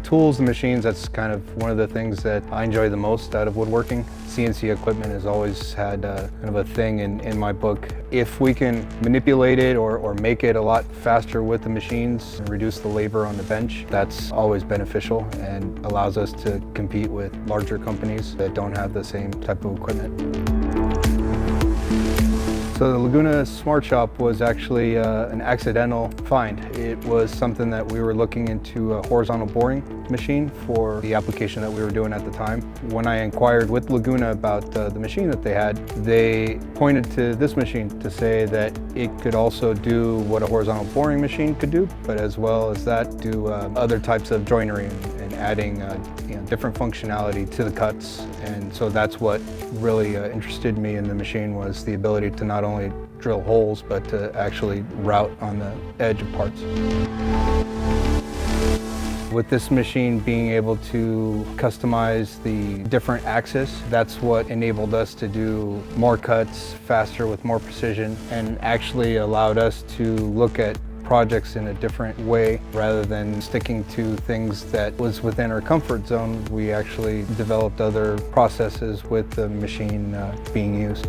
tools and machines, that's kind of one of the things that I enjoy the most out of woodworking. CNC equipment has always had kind of a thing in my book. If we can manipulate it or make it a lot faster with the machines and reduce the labor on the bench, that's always beneficial and allows us to compete with larger companies that don't have the same type of equipment. So the Laguna SmartShop was actually an accidental find. It was something that we were looking into a horizontal boring machine for the application that we were doing at the time. When I inquired with Laguna about the machine that they had, they pointed to this machine to say that it could also do what a horizontal boring machine could do, but as well as that, do other types of joinery and adding different functionality to the cuts. And so that's what really interested me in the machine, was the ability to not only drill holes, but to actually route on the edge of parts. With this machine being able to customize the different axes, that's what enabled us to do more cuts faster with more precision, and actually allowed us to look at projects in a different way. Rather than sticking to things that was within our comfort zone, we actually developed other processes with the machine being used.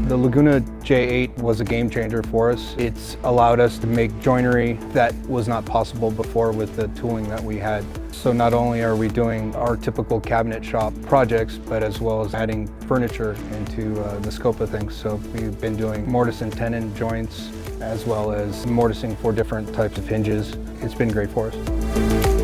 The Laguna J8 was a game changer for us. It's allowed us to make joinery that was not possible before with the tooling that we had. So not only are we doing our typical cabinet shop projects, but as well as adding furniture into the scope of things. So we've been doing mortise and tenon joints, as well as mortising for different types of hinges. It's been great for us.